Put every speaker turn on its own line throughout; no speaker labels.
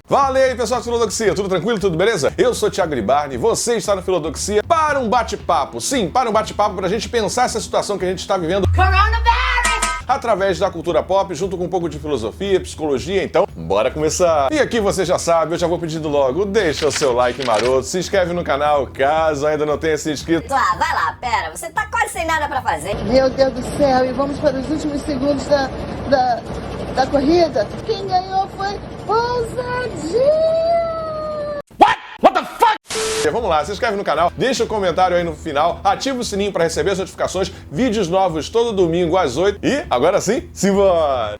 Fala aí, pessoal da Filodoxia, tudo tranquilo, tudo beleza? Eu sou Thiago Libarni, você está na Filodoxia para um bate-papo. Sim, para um bate-papo para a gente pensar essa situação que a gente está vivendo através da cultura pop, junto com um pouco de filosofia, psicologia, então bora começar! E aqui você já sabe, eu já vou pedindo logo, deixa o seu like maroto, se inscreve no canal caso ainda não tenha se inscrito.
Ah, vai lá, pera, você tá quase sem nada pra fazer.
Meu Deus do céu, e vamos para os últimos segundos da corrida. Quem ganhou foi Ousadia!
What the fuck? Vamos lá, se inscreve no canal, deixa o comentário aí no final, ativa o sininho para receber as notificações, vídeos novos todo domingo às 8 e agora sim, simbora!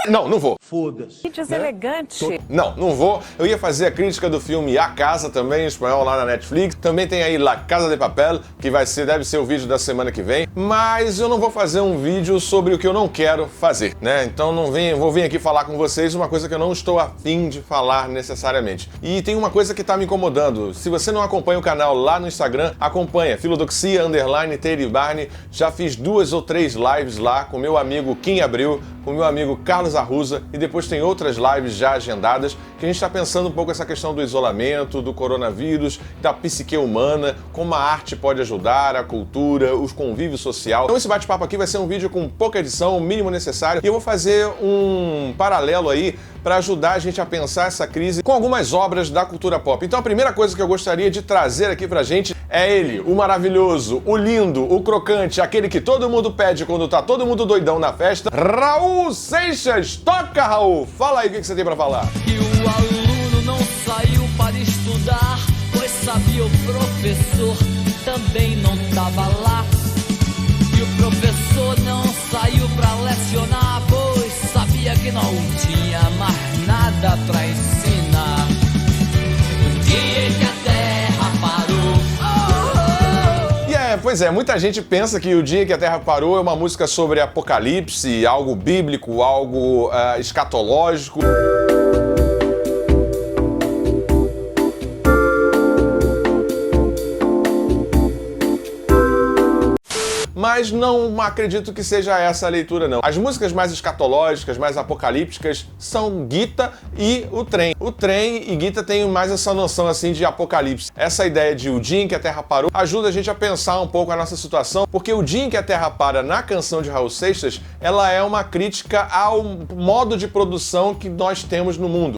Não vou.
Foda-se.
Que deselegante.
Não vou. Eu ia fazer a crítica do filme A Casa também, em espanhol, lá na Netflix. Também tem aí La Casa de Papel, que deve ser o vídeo da semana que vem. Mas eu não vou fazer um vídeo sobre o que eu não quero fazer, né? Então vou vir aqui falar com vocês uma coisa que eu não estou a fim de falar necessariamente. E tem uma coisa que tá me incomodando. Se você não acompanha o canal lá no Instagram, acompanha. Filodoxia_Libarni. Já fiz 2 ou 3 lives lá com meu amigo Kim Abreu, com meu amigo Carlos Arruza, e depois tem outras lives já agendadas que a gente está pensando um pouco essa questão do isolamento, do coronavírus, da psique humana, como a arte pode ajudar, a cultura, os convívio social. Então esse bate-papo aqui vai ser um vídeo com pouca edição, o mínimo necessário, e eu vou fazer um paralelo aí para ajudar a gente a pensar essa crise com algumas obras da cultura pop. Então a primeira coisa que eu gostaria de trazer aqui pra gente é ele, o maravilhoso, o lindo, o crocante, aquele que todo mundo pede quando tá todo mundo doidão na festa, Raul Seixas. Toca, Raul! Fala aí o que você tem pra falar.
E o aluno não saiu para estudar, pois sabia o professor também não tava lá. E o professor não saiu pra lecionar, pois sabia que não tinha mais nada pra ensinar. O dia em que a terra parou.
Pois é, muita gente pensa que O Dia que a Terra Parou é uma música sobre apocalipse, algo bíblico, algo escatológico. Mas não acredito que seja essa a leitura, não. As músicas mais escatológicas, mais apocalípticas, são Gita e o Trem. O Trem e Gita têm mais essa noção assim de apocalipse. Essa ideia de O Dia em que a Terra Parou ajuda a gente a pensar um pouco a nossa situação, porque O Dia em que a Terra Para, na canção de Raul Seixas, ela é uma crítica ao modo de produção que nós temos no mundo.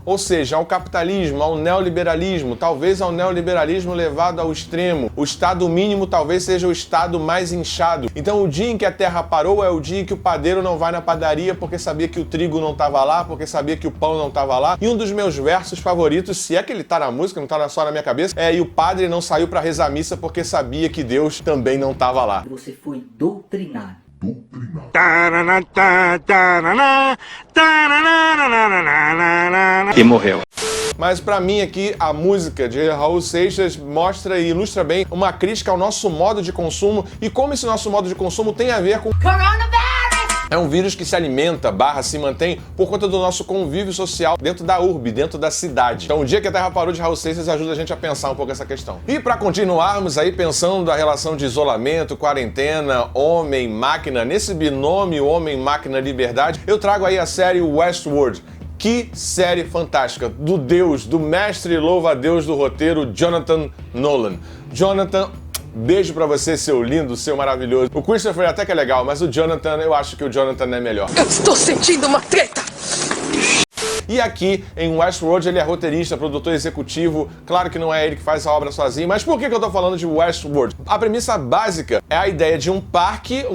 Ou seja, ao capitalismo, ao neoliberalismo, talvez ao neoliberalismo levado ao extremo. O estado mínimo talvez seja o estado mais inchado. Então o dia em que a terra parou é o dia em que o padeiro não vai na padaria porque sabia que o trigo não estava lá, porque sabia que o pão não estava lá. E um dos meus versos favoritos, se é que ele tá na música, não tá só na minha cabeça, é: e o padre não saiu para rezar missa porque sabia que Deus também não estava lá.
Você foi doutrinado.
E morreu.
Mas pra mim aqui, a música de Raul Seixas mostra e ilustra bem uma crítica ao nosso modo de consumo e como esse nosso modo de consumo tem a ver com é um vírus que se alimenta, se mantém por conta do nosso convívio social dentro da urbe, dentro da cidade. Então o Dia que a Terra Parou de Raul Seixas ajuda a gente a pensar um pouco essa questão. E para continuarmos aí pensando da relação de isolamento, quarentena, homem-máquina, nesse binômio homem-máquina-liberdade, eu trago aí a série Westworld. Que série fantástica, do mestre louva-a-Deus do roteiro, Jonathan Nolan. Jonathan, beijo pra você, seu lindo, seu maravilhoso. O Christopher até que é legal, mas o Jonathan, eu acho que o Jonathan é melhor.
Eu estou sentindo uma treta!
E aqui em Westworld ele é roteirista, produtor executivo. Claro que não é ele que faz essa obra sozinho, mas por que eu tô falando de Westworld? A premissa básica é a ideia de um parque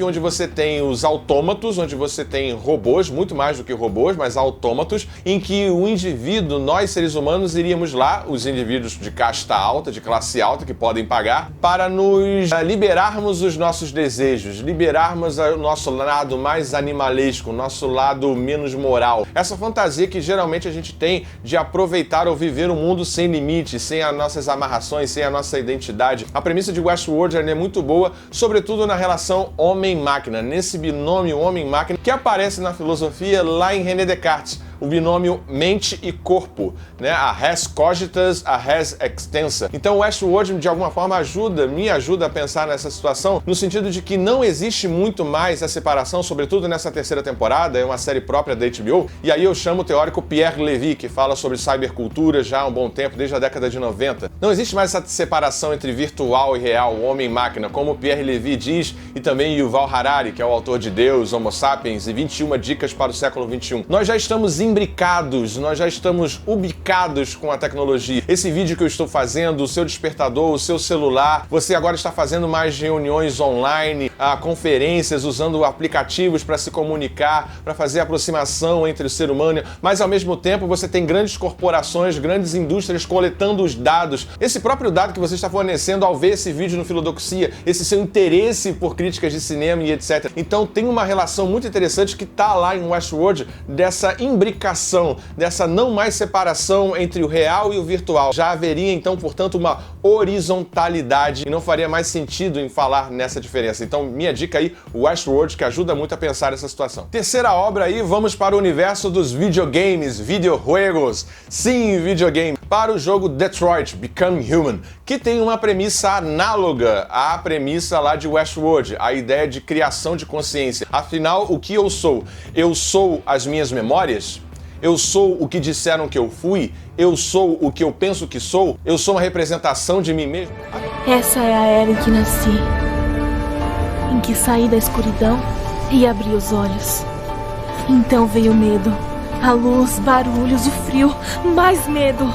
onde você tem os autômatos, onde você tem robôs, muito mais do que robôs, mas autômatos, em que o indivíduo, nós seres humanos, iríamos lá, os indivíduos de casta alta, de classe alta, que podem pagar, para nos liberarmos os nossos desejos, liberarmos o nosso lado mais animalesco, o nosso lado menos moral. Essa fantasia que geralmente a gente tem de aproveitar ou viver um mundo sem limites, sem as nossas amarrações, sem a nossa identidade. A premissa de Westworld é muito boa, sobretudo na relação homem-máquina, nesse binômio homem-máquina que aparece na filosofia lá em René Descartes. o binômio mente e corpo, né? A res cogitas, a res extensa. Então Westworld, de alguma forma, me ajuda a pensar nessa situação, no sentido de que não existe muito mais a separação, sobretudo nessa terceira temporada, é uma série própria da HBO, e aí eu chamo o teórico Pierre Levy, que fala sobre cybercultura já há um bom tempo, desde a década de 90. Não existe mais essa separação entre virtual e real, homem e máquina, como Pierre Levy diz, e também Yuval Harari, que é o autor de Deus, Homo Sapiens e 21 dicas para o século XXI. Nós já estamos imbricados, nós já estamos ubicados com a tecnologia. Esse vídeo que eu estou fazendo, o seu despertador, o seu celular, você agora está fazendo mais reuniões online, conferências, usando aplicativos para se comunicar, para fazer aproximação entre o ser humano, mas ao mesmo tempo você tem grandes corporações, grandes indústrias coletando os dados. Esse próprio dado que você está fornecendo ao ver esse vídeo no Filodoxia, esse seu interesse por críticas de cinema e etc. Então tem uma relação muito interessante que está lá em Westworld, dessa imbricação, dessa não mais separação entre o real e o virtual. Já haveria então, portanto, uma horizontalidade e não faria mais sentido em falar nessa diferença. Então, minha dica aí, Westworld, que ajuda muito a pensar essa situação. Terceira obra aí, vamos para o universo dos videogames, videojuegos. Sim, videogame. Para o jogo Detroit Become Human, que tem uma premissa análoga à premissa lá de Westworld, a ideia de criação de consciência. Afinal, o que eu sou? Eu sou as minhas memórias? Eu sou o que disseram que eu fui? Eu sou o que eu penso que sou? Eu sou uma representação de mim mesmo?
Essa é a era em que nasci, em que saí da escuridão e abri os olhos. Então veio o medo, a luz, barulhos, o frio, mais medo.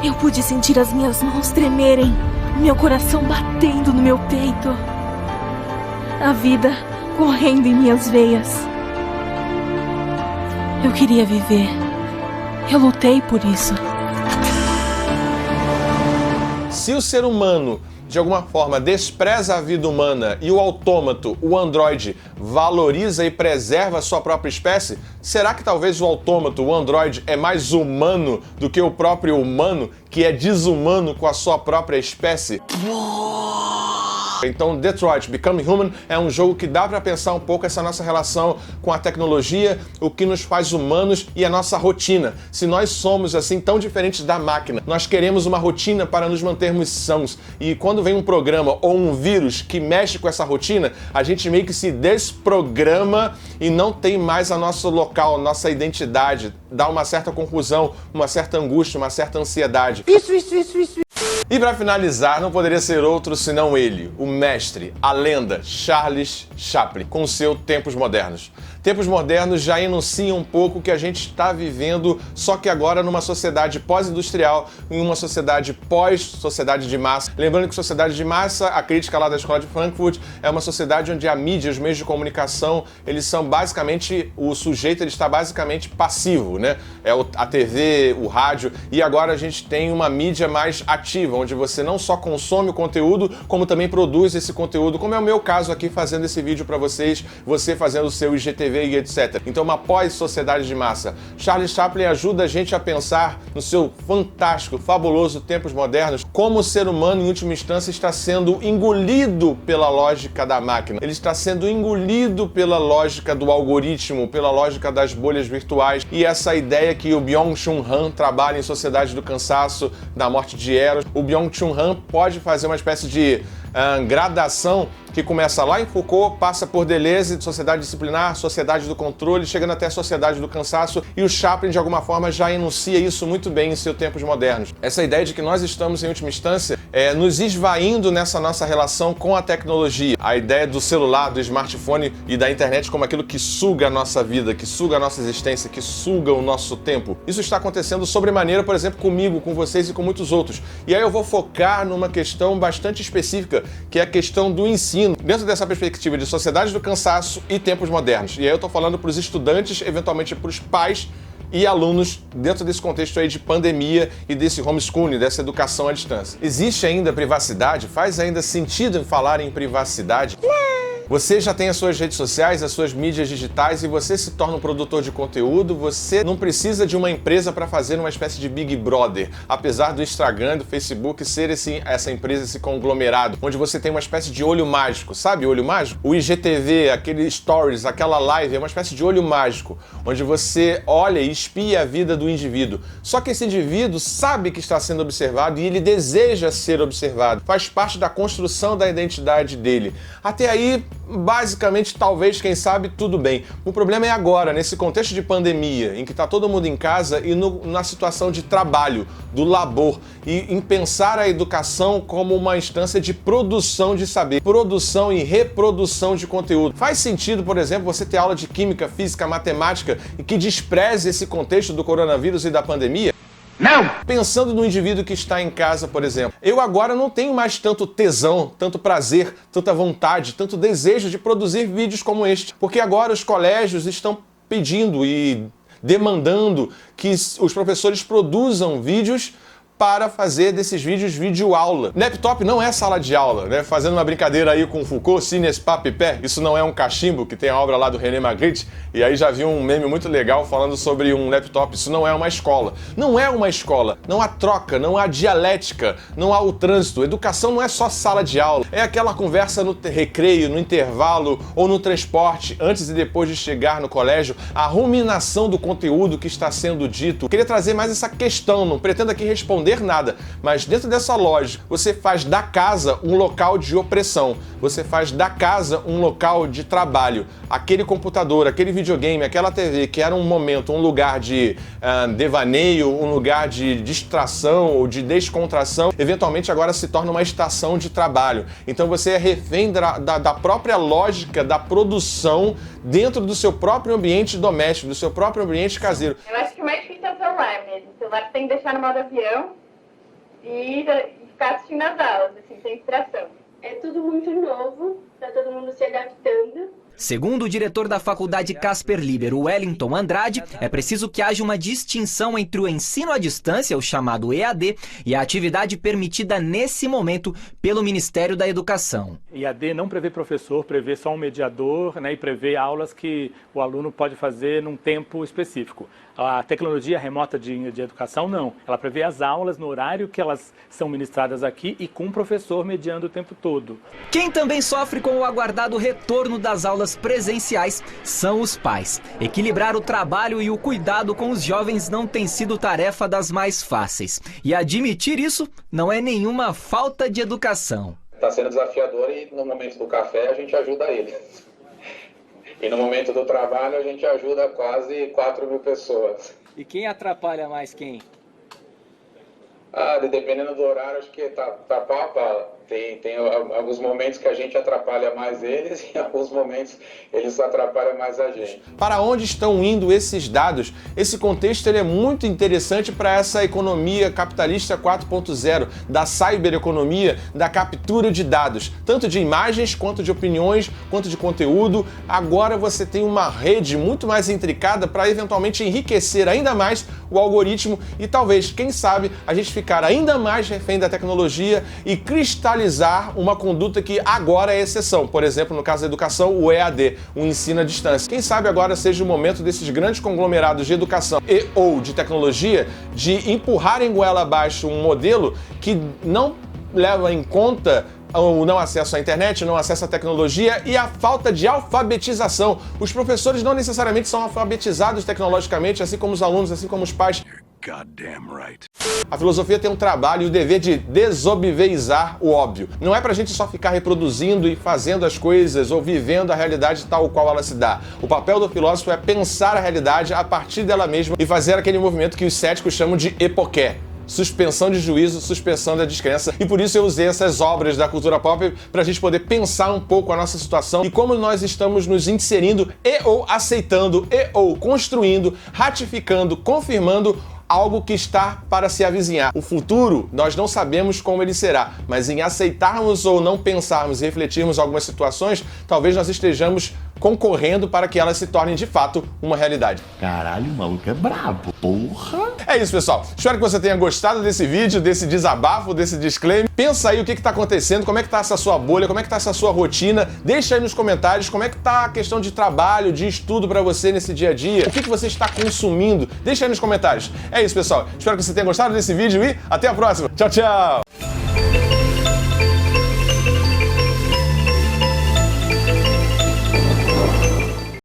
Eu pude sentir as minhas mãos tremerem, meu coração batendo no meu peito, a vida correndo em minhas veias. Eu queria viver. Eu lutei por isso.
Se o ser humano, de alguma forma, despreza a vida humana e o autômato, o androide, valoriza e preserva a sua própria espécie, será que talvez o autômato, o androide, é mais humano do que o próprio humano, que é desumano com a sua própria espécie? Então, Detroit Become Human é um jogo que dá para pensar um pouco essa nossa relação com a tecnologia, o que nos faz humanos e a nossa rotina. Se nós somos assim tão diferentes da máquina, nós queremos uma rotina para nos mantermos sãos. E quando vem um programa ou um vírus que mexe com essa rotina, a gente meio que se desprograma e não tem mais a nosso local, a nossa identidade. Dá uma certa confusão, uma certa angústia, uma certa ansiedade. Isso. E para finalizar, não poderia ser outro senão ele, o mestre, a lenda, Charles Chaplin, com seu Tempos Modernos. Tempos Modernos já enuncia um pouco o que a gente está vivendo, só que agora numa sociedade pós-industrial, em uma sociedade pós-sociedade de massa. Lembrando que sociedade de massa, a crítica lá da Escola de Frankfurt, é uma sociedade onde a mídia, os meios de comunicação, eles são basicamente, o sujeito ele está basicamente passivo, né? É a TV, o rádio, e agora a gente tem uma mídia mais ativa, onde você não só consome o conteúdo, como também produz esse conteúdo, como é o meu caso aqui fazendo esse vídeo para vocês, você fazendo o seu IGTV e etc. Então, uma pós-sociedade de massa. Charles Chaplin ajuda a gente a pensar no seu fantástico, fabuloso Tempos Modernos, como o ser humano, em última instância, está sendo engolido pela lógica da máquina. Ele está sendo engolido pela lógica do algoritmo, pela lógica das bolhas virtuais, e essa ideia que o Byung-Chul Han trabalha em Sociedade do Cansaço, da Morte de Eros. O Byung-Chul Han pode fazer uma espécie de gradação que começa lá em Foucault, passa por Deleuze, Sociedade Disciplinar, Sociedade do Controle, chegando até a Sociedade do Cansaço, e o Chaplin, de alguma forma, já enuncia isso muito bem em seus Tempos Modernos. Essa ideia de que nós estamos, em última instância, nos esvaindo nessa nossa relação com a tecnologia. A ideia do celular, do smartphone e da internet como aquilo que suga a nossa vida, que suga a nossa existência, que suga o nosso tempo. Isso está acontecendo sobremaneira, por exemplo, comigo, com vocês e com muitos outros. E aí eu vou focar numa questão bastante específica, que é a questão do ensino, dentro dessa perspectiva de Sociedade do Cansaço e Tempos Modernos. E aí eu estou falando para os estudantes, eventualmente para os pais e alunos, dentro desse contexto aí de pandemia e desse homeschooling, dessa educação à distância. Existe ainda privacidade? Faz ainda sentido em falar em privacidade? Você já tem as suas redes sociais, as suas mídias digitais e você se torna um produtor de conteúdo, você não precisa de uma empresa para fazer uma espécie de Big Brother, apesar do Instagram e do Facebook ser essa empresa, esse conglomerado, onde você tem uma espécie de olho mágico, sabe olho mágico? O IGTV, aquele Stories, aquela live, é uma espécie de olho mágico, onde você olha e espia a vida do indivíduo. Só que esse indivíduo sabe que está sendo observado e ele deseja ser observado, faz parte da construção da identidade dele. Até aí, basicamente, talvez, quem sabe, tudo bem. O problema é agora, nesse contexto de pandemia, em que está todo mundo em casa e na situação de trabalho, do labor, e em pensar a educação como uma instância de produção de saber, produção e reprodução de conteúdo. Faz sentido, por exemplo, você ter aula de química, física, matemática e que despreze esse contexto do coronavírus e da pandemia? Não! Pensando no indivíduo que está em casa, por exemplo, eu agora não tenho mais tanto tesão, tanto prazer, tanta vontade, tanto desejo de produzir vídeos como este, porque agora os colégios estão pedindo e demandando que os professores produzam vídeos para fazer desses vídeos videoaula. Laptop não é sala de aula, né? Fazendo uma brincadeira aí com Foucault, Cines Papipé, isso não é um cachimbo, que tem a obra lá do René Magritte, e aí já vi um meme muito legal falando sobre um laptop, isso não é uma escola. Não é uma escola, não há troca, não há dialética, não há o trânsito. Educação não é só sala de aula, é aquela conversa no recreio, no intervalo ou no transporte, antes e depois de chegar no colégio, a ruminação do conteúdo que está sendo dito. Eu queria trazer mais essa questão, não pretendo aqui responder nada, mas dentro dessa lógica, você faz da casa um local de opressão, você faz da casa um local de trabalho. Aquele computador, aquele videogame, aquela TV que era um momento, um lugar de devaneio, um lugar de distração ou de descontração, eventualmente agora se torna uma estação de trabalho. Então você é refém da própria lógica da produção dentro do seu próprio ambiente doméstico, do seu próprio ambiente caseiro.
Eu acho que o mais difícil é o celular mesmo. O celular tem que deixar no modo avião e ficar assistindo as aulas, assim, sem distração. É tudo muito novo, tá todo mundo se adaptando.
Segundo o diretor da Faculdade Casper Libero, Wellington Andrade, é preciso que haja uma distinção entre o ensino à distância, o chamado EAD, e a atividade permitida nesse momento pelo Ministério da Educação.
EAD não prevê professor, prevê só um mediador, né, e prevê aulas que o aluno pode fazer num tempo específico. A tecnologia remota de educação, não. Ela prevê as aulas no horário que elas são ministradas aqui e com um professor mediando o tempo todo.
Quem também sofre com o aguardado retorno das aulas presenciais são os pais. Equilibrar o trabalho e o cuidado com os jovens não tem sido tarefa das mais fáceis. E admitir isso não é nenhuma falta de educação.
Está sendo desafiador e no momento do café a gente ajuda eles. E no momento do trabalho a gente ajuda quase 4.000 pessoas.
E quem atrapalha mais quem?
Dependendo do horário, acho que tá pau a pau. Tem alguns momentos que a gente atrapalha mais eles e em alguns momentos eles atrapalham mais a gente.
Para onde estão indo esses dados? Esse contexto ele é muito interessante para essa economia capitalista 4.0, da cybereconomia, da captura de dados, tanto de imagens, quanto de opiniões, quanto de conteúdo. Agora você tem uma rede muito mais intricada para eventualmente enriquecer ainda mais o algoritmo e talvez, quem sabe, a gente ficar ainda mais refém da tecnologia e cristalizar uma conduta que agora é exceção. Por exemplo, no caso da educação, o EAD, o ensino à distância. Quem sabe agora seja o momento desses grandes conglomerados de educação e ou de tecnologia de empurrarem goela abaixo um modelo que não leva em conta o não acesso à internet, o não acesso à tecnologia e a falta de alfabetização. Os professores não necessariamente são alfabetizados tecnologicamente, assim como os alunos, assim como os pais.
Goddamn right.
A filosofia tem um trabalho e o dever de desobviezar o óbvio. Não é pra gente só ficar reproduzindo e fazendo as coisas ou vivendo a realidade tal qual ela se dá. O papel do filósofo é pensar a realidade a partir dela mesma e fazer aquele movimento que os céticos chamam de epoqué. Suspensão de juízo, suspensão da descrença. E por isso eu usei essas obras da cultura pop para a gente poder pensar um pouco a nossa situação e como nós estamos nos inserindo e ou aceitando e ou construindo, ratificando, confirmando algo que está para se avizinhar. O futuro, nós não sabemos como ele será, mas em aceitarmos ou não pensarmos e refletirmos algumas situações, talvez nós estejamos concorrendo para que elas se tornem de fato uma realidade.
Caralho, o maluco é brabo, porra!
É isso, pessoal. Espero que você tenha gostado desse vídeo, desse desabafo, desse disclaimer. Pensa aí o que está acontecendo, como é que está essa sua bolha, como é que está essa sua rotina. Deixa aí nos comentários como é que está a questão de trabalho, de estudo para você nesse dia a dia. O que você está consumindo? Deixa aí nos comentários. É isso, pessoal. Espero que você tenha gostado desse vídeo e até a próxima. Tchau, tchau!